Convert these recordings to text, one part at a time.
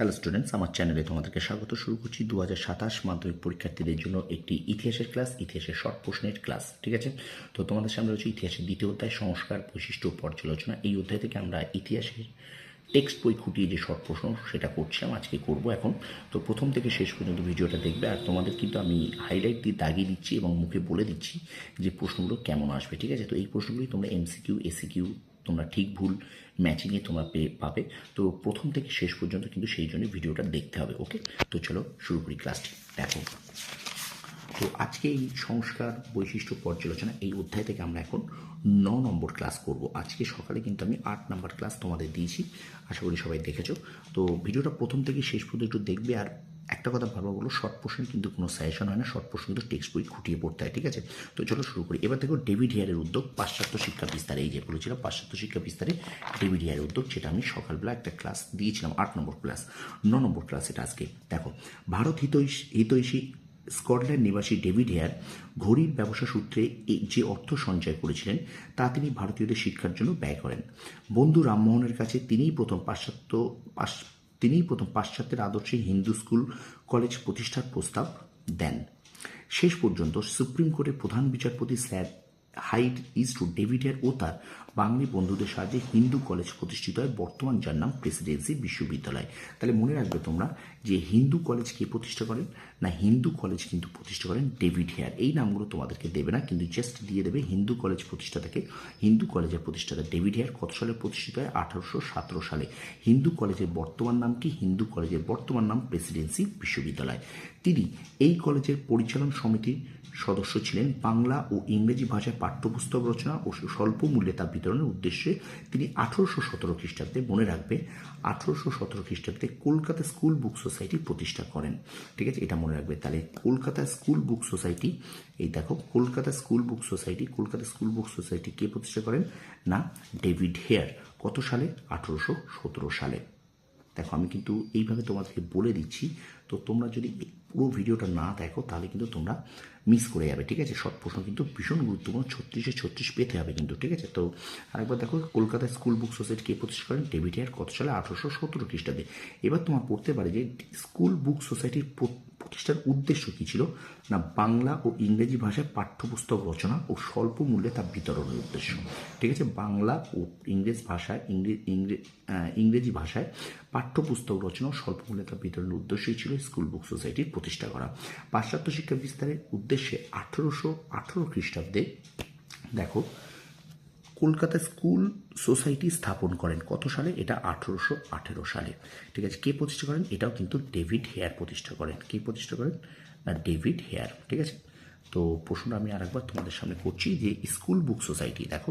Hello students, আমার চ্যানেলে তোমাদেরকে স্বাগত। শুরু করছি 2027 মাধ্যমিক পরীক্ষার্থীদের জন্য একটি ইতিহাসের ক্লাস, ইতিহাসের শর্ট প্রশ্নের ক্লাস। ঠিক আছে, তো তোমাদের সামনে রয়েছে ইতিহাসের দ্বিতীয় অধ্যায় সংস্কার, বৈশিষ্ট্য ও পর্যালোচনা। এই অধ্যায় থেকে আমরা ইতিহাসের টেক্সট বই খুঁটিয়ে যে শর্ট প্রশ্ন সেটা করছিলাম, আজকে করব এখন। তো প্রথম থেকে শেষ পর্যন্ত ভিডিওটা দেখবে, আর তোমাদের কিন্তু আমি হাইলাইট দিয়ে দাগিয়ে দিচ্ছি এবং মুখে বলে দিচ্ছি যে প্রশ্নগুলো কেমন আসবে। ঠিক আছে, তো এই প্রশ্নগুলি তোমরা এমসিকিউ, এসিকিউ তোমরা ঠিক ভুল ম্যাচিংয়ে তোমরা পাবে। তো প্রথম থেকে শেষ পর্যন্ত কিন্তু সেই জন্য ভিডিওটা দেখতে হবে। ওকে, তো চলো শুরু করি ক্লাসটি। দেখো, তো আজকে এই সংস্কার, বৈশিষ্ট্য, পর্যালোচনা এই অধ্যায় থেকে আমরা এখন 9 নম্বর ক্লাস করব। আজকে সকালে কিন্তু আমি 8 নম্বর ক্লাস তোমাদের দিয়েছি, আশা করি সবাই দেখেছো। তো ভিডিওটা প্রথম থেকে শেষ পর্যন্ত একটু দেখবে। আর একটা কথা ভালো বলো, শর্ট প্রশ্ন কিন্তু কোনো সাজেশন হয় না, শর্ট প্রশ্ন কিন্তু টেক্সট বই খুঁটিয়ে পড়তে হয়। ঠিক আছে, তো চলো শুরু করি। এবার দেখো, ডেভিড হেয়ারের উদ্যোগ পাশ্চাত্য শিক্ষা বিস্তারে, এই যে বলেছিলাম পাশ্চাত্য শিক্ষা বিস্তারে ডেভিড হেয়ারের উদ্যোগ, যেটা আমি সকালবেলা একটা ক্লাস দিয়েছিলাম, 8 নম্বর ক্লাস। 9 নম্বর ক্লাস এটা আজকে। দেখো, ভারত হিতৈষী স্কটল্যান্ড নিবাসী ডেভিড হেয়ার ঘড়ির ব্যবসা সূত্রে যে অর্থ সঞ্চয় করেছিলেন তা তিনি ভারতীয়দের শিক্ষার জন্য ব্যয় করেন। বন্ধু রামমোহনের কাছে তিনিই প্রথম পাশ্চাত্যের আদর্শে হিন্দু স্কুল কলেজ প্রতিষ্ঠার প্রস্তাব দেন। শেষ পর্যন্ত সুপ্রিম কোর্টের প্রধান বিচারপতি sir Hyde Eastwood David Hare ও তার বাঙালি বন্ধুদের সাহায্যে হিন্দু কলেজ প্রতিষ্ঠিত হয়, বর্তমান যার নাম প্রেসিডেন্সি বিশ্ববিদ্যালয়। তাহলে মনে রাখবে তোমরা যে হিন্দু কলেজ কে প্রতিষ্ঠা করেন, না হিন্দু কলেজ কিন্তু প্রতিষ্ঠা করেন ডেভিড হেয়ার। এই নামগুলো তোমাদেরকে দেবে না, কিন্তু জাস্ট দিয়ে দেবে হিন্দু কলেজ প্রতিষ্ঠাতাকে। হিন্দু কলেজের প্রতিষ্ঠাতা ডেভিড হেয়ার কত সালে প্রতিষ্ঠিত হয়? 1817 সালে। হিন্দু কলেজের বর্তমান নাম কি? হিন্দু কলেজের বর্তমান নাম প্রেসিডেন্সি বিশ্ববিদ্যালয়। তিনি এই কলেজের পরিচালন সমিতির সদস্য ছিলেন। বাংলা ও ইংরেজি ভাষায় পাঠ্যপুস্তক রচনা ও স্বল্প মূল্যে তা বিতরণের উদ্দেশ্যে তিনি 1817 খ্রিস্টাব্দে, মনে রাখবে 1817 খ্রিস্টাব্দে কলকাতা স্কুল বুক সোসাইটি প্রতিষ্ঠা করেন। ঠিক আছে, এটা মনে রাখবে। তাহলে কলকাতা স্কুল বুক সোসাইটি, এই দেখো কলকাতা স্কুল বুক সোসাইটি কে প্রতিষ্ঠা করেন? না ডেভিড হেয়ার। কত সালে? 1817 সালে। দেখো, আমি কিন্তু এইভাবে তোমাদেরকে বলে দিচ্ছি, তো তোমরা যদি পুরো ভিডিওটা না দেখো তাহলে কিন্তু তোমরা মিস করে যাবে। ঠিক আছে, শর্ট প্রশ্ন কিন্তু ভীষণ গুরুত্বপূর্ণ, 36-36 পেতে হবে কিন্তু। ঠিক আছে, তো আরেকবার দেখো, কলকাতা স্কুল বুক সোসাইটি কে প্রতিষ্ঠা করেন? David hair. কত সালে? 1817 খ্রিস্টাব্দে। এবার তোমার পড়তে পারে যে স্কুল বুক সোসাইটির প্রতিষ্ঠার উদ্দেশ্য কী ছিল? না বাংলা ও ইংরেজি ভাষায় পাঠ্যপুস্তক রচনা ও স্বল্প মূল্যে তা বিতরণের উদ্দেশ্য। ঠিক আছে, বাংলা ও ইংরেজি ভাষায় পাঠ্যপুস্তক রচনা ও স্বল্প মূল্যে তা বিতরণের উদ্দেশ্যই ছিল স্কুল বুক সোসাইটির প্রতিষ্ঠা করা। পাশ্চাত্য শিক্ষা বিস্তারের উদ্দেশ্যে 1818 খ্রিস্টাব্দে দেখো কলকাতা স্কুল সোসাইটি স্থাপন করেন। কত সালে? এটা 1818 সালে। ঠিক আছে, কে প্রতিষ্ঠা করেন? এটাও কিন্তু ডেভিড হেয়ার প্রতিষ্ঠা করেন। কে প্রতিষ্ঠা করেন? না ডেভিড হেয়ার। ঠিক আছে, তো প্রশ্নটা আমি আরেকবার তোমাদের সামনে করছি যে স্কুল বুক সোসাইটি, দেখো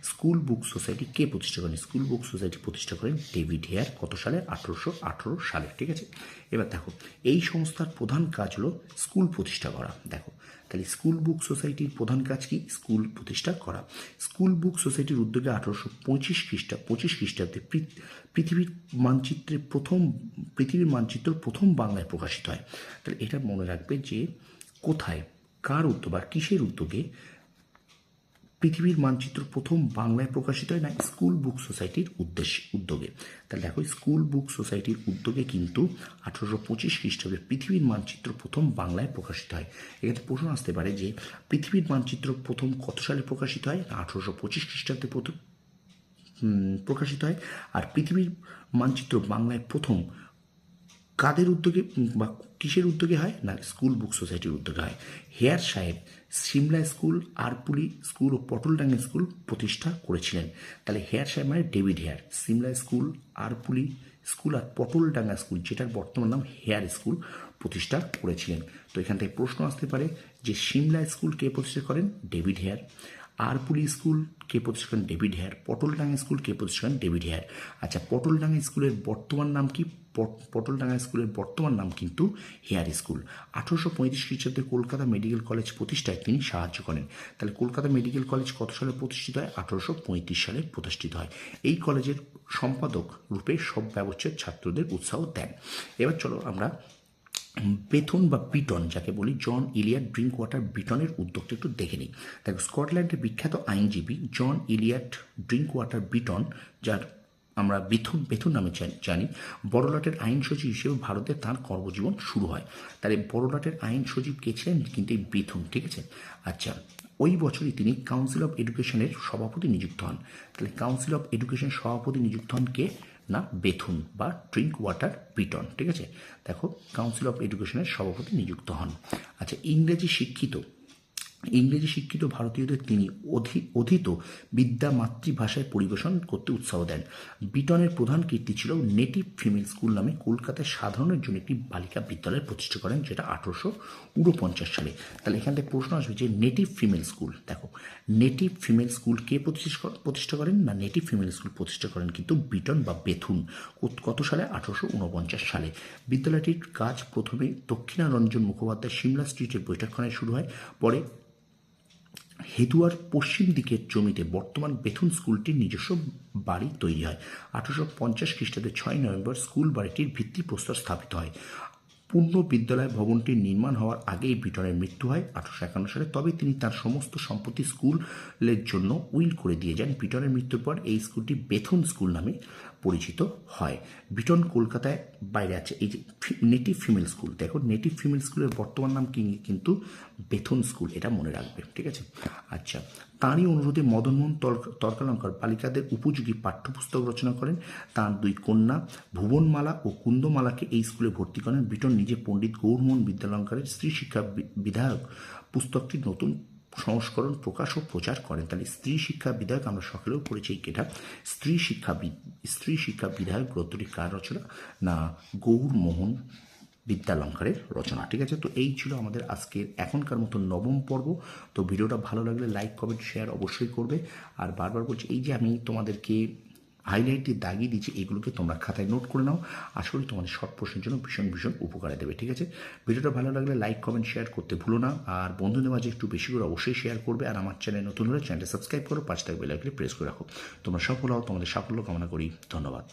স্কুল বুক সোসাইটি কে প্রতিষ্ঠা করেন? স্কুল বুক সোসাইটি প্রতিষ্ঠা করেন ডেভিড হেয়ার। কত সালে? 1818 সালে। ঠিক আছে, এবার দেখো এই সংস্থার প্রধান কাজ হলো স্কুল প্রতিষ্ঠা করা। দেখো, তাহলে স্কুল বুক সোসাইটির প্রধান কাজ কি? স্কুল প্রতিষ্ঠা করা। স্কুল বুক সোসাইটির উদ্যোগে 1825 খ্রিস্টাব্দে পৃথিবীর মানচিত্র প্রথম বাংলায় প্রকাশিত হয়। তাহলে এটা মনে রাখবে যে কোথায়, কার উদ্যোগ বা কিসের উদ্যোগে পৃথিবীর মানচিত্র প্রথম বাংলায় প্রকাশিত হয়? না স্কুল বুক সোসাইটির উদ্যোগে। তাহলে দেখো, স্কুল বুক সোসাইটির উদ্যোগে কিন্তু 1825 খ্রিস্টাব্দে পৃথিবীর মানচিত্র প্রথম বাংলায় প্রকাশিত হয়। এক্ষেত্রে প্রশ্ন আসতে পারে যে পৃথিবীর মানচিত্র প্রথম কত সালে প্রকাশিত হয়? 1825 খ্রিস্টাব্দে প্রথম প্রকাশিত হয়। আর পৃথিবীর মানচিত্র বাংলায় প্রথম কাদের উদ্যোগে বা কিসের উদ্যোগে হয়? না স্কুল বুক সোসাইটির উদ্যোগে হয়। হেয়ার সাহেব সিমলা স্কুল, আরপুলি স্কুল ও পটলডাঙ্গা স্কুল প্রতিষ্ঠা করেছিলেন। তাহলে হেয়ার সাহেব মানে David Hare, Simla school, Arpuli school আর পটলডাঙ্গা স্কুল, যেটার বর্তমান নাম হেয়ার স্কুল, প্রতিষ্ঠা করেছিলেন। তো এখান থেকে প্রশ্ন আসতে পারে যে সিমলা স্কুল কে প্রতিষ্ঠা করেন? David Hare. আরপুলি স্কুল কে প্রতিষ্ঠা করেন? David Hare. পটলডাঙ্গা স্কুল কে প্রতিষ্ঠা করেন? David Hare. আচ্ছা, পটলডাঙ্গা স্কুলের বর্তমান নাম কি? পটলডাঙ্গা স্কুলের বর্তমান নাম কিন্তু হেয়ার স্কুল। 1835 খ্রিস্টাব্দে কলকাতা মেডিকেল কলেজ প্রতিষ্ঠায় তিনি সাহায্য করেন। তাহলে কলকাতা মেডিকেল কলেজ কত সালে প্রতিষ্ঠিত হয়? 1835 সালে প্রতিষ্ঠিত হয়। এই কলেজের সম্পাদক রূপে সব ব্যবচ্ছেদ ছাত্রদের উৎসাহ দেন। এবার চলো আমরা বেথন বা বিটন যাকে বলি, জন ইলিয়ট ড্রিঙ্ক ওয়াটার বিটনের উদ্যোগটা একটু দেখে নিই। দেখো, স্কটল্যান্ডের বিখ্যাত আইনজীবী জন ইলিয়ট ড্রিঙ্ক ওয়াটার বিটন, যার আমরা বেথুন নামে জানি। বড়লাটের আইন সচিব হিসেবে ভারতে তাঁর কর্মজীবন শুরু হয়। তাহলে বড়লাটের আইন সচিব কে ছিলেন? কিন্তু এই বেথুন, ঠিক আছে। আচ্ছা, ওই বছরই তিনি কাউন্সিল অফ এডুকেশনের সভাপতি নিযুক্ত হন। তাহলে কাউন্সিল অফ এডুকেশন সভাপতি নিযুক্ত হন কে? না, বেথুন বা ড্রিঙ্ক ওয়াটার বিটন, ঠিক আছে। দেখো, কাউন্সিল অফ এডুকেশনের সভাপতি নিযুক্ত হন। আচ্ছা, ইংরেজি শিক্ষিত ভারতীয়দের তিনি অধীত বিদ্যা মাতৃভাষায় পরিবেশন করতে উৎসাহ দেন। বিটনের প্রধান কীর্তি ছিল নেটিভ ফিমেল স্কুল নামে কলকাতায় সাধারণের জন্য একটি বালিকা বিদ্যালয় প্রতিষ্ঠা করেন, যেটা 1849 সালে। তাহলে এখান থেকে প্রশ্ন আসবে যে নেটিভ ফিমেল স্কুল। দেখো, নেটিভ ফিমেল স্কুল কে প্রতিষ্ঠা করেন? না, নেটিভ ফিমেল স্কুল প্রতিষ্ঠা করেন কিন্তু বিটন বা বেথুন। কত সালে? 1849 সালে। বিদ্যালয়টির কাজ প্রথমে দক্ষিণারঞ্জন মুখোপাধ্যায় সিমলা স্ট্রিটের বৈঠকখানায় শুরু হয়। পরে হেদুয়ার পশ্চিম দিকের জমিতে বর্তমান বেথুন স্কুলটির নিজস্ব বাড়ি তৈরি হয়। 1850 খ্রিস্টাব্দে 6 নভেম্বর স্কুল বাড়িটির ভিত্তিপ্রস্তর স্থাপিত হয়। পূর্ণ বিদ্যালয় ভবনটির নির্মাণ হওয়ার আগেই বিটনের মৃত্যু হয় 1851 সালে। তবে তিনি তার সমস্ত সম্পত্তি স্কুলের জন্য উইল করে দিয়ে যান। বিটনের মৃত্যুর পর এই স্কুলটি বেথুন স্কুল নামে পরিচিত হয়। বিটন কলকাতায় বাইরে আছে। এই যে নেটিভ ফিমেল স্কুল, দেখো নেটিভ ফিমেল স্কুলের বর্তমান নাম কিন্তু বেথুন স্কুল, এটা মনে রাখবে, ঠিক আছে। আচ্ছা, তাঁরই অনুরোধে মদনমোহন তর্কালঙ্কার বালিকাদের উপযোগী পাঠ্যপুস্তক রচনা করেন। তাঁর দুই কন্যা ভুবনমালা ও কুন্দমালাকে এই স্কুলে ভর্তি করেন। বিটন নিজে পণ্ডিত গৌরমোহন বিদ্যালঙ্কারের স্ত্রী শিক্ষা বিধায়ক পুস্তকটির নতুন সংস্করণ প্রকাশ ও প্রচার করেন। তাহলে স্ত্রী শিক্ষা বিধায়ক আমরা সকালেও পড়েছি এটা। স্ত্রী শিক্ষা বিধায়ক গ্রন্থটি কার রচনা? না, গৌরমোহন বিদ্যালঙ্কারের রচনা, ঠিক আছে। তো এই ছিল আমাদের আজকের এখনকার মতো নবম পর্ব। তো ভিডিওটা ভালো লাগলে লাইক, কমেন্ট, শেয়ার অবশ্যই করবে। আর বারবার বলছি, এই যে আমি তোমাদেরকে হাইলাইট দিয়ে দাগিয়ে দিচ্ছি, এগুলোকে তোমরা খাতায় নোট করে নাও। আশা করি তোমাদের শর্ট প্রশ্নের জন্য ভীষণ উপকারে দেবে, ঠিক আছে। ভিডিওটা ভালো লাগলে লাইক, কমেন্ট, শেয়ার করতে ভুলো না। আর বন্ধুদের মাঝে একটু বেশি করে অবশ্যই শেয়ার করবে। আর আমার চ্যানেল নতুন হলে চ্যানেলটা সাবস্ক্রাইব করো, পাশে থাকা বেল আইকনে প্রেস করে রাখো। তোমরা সফল হও, তোমাদের সাফল্য কামনা করি। ধন্যবাদ।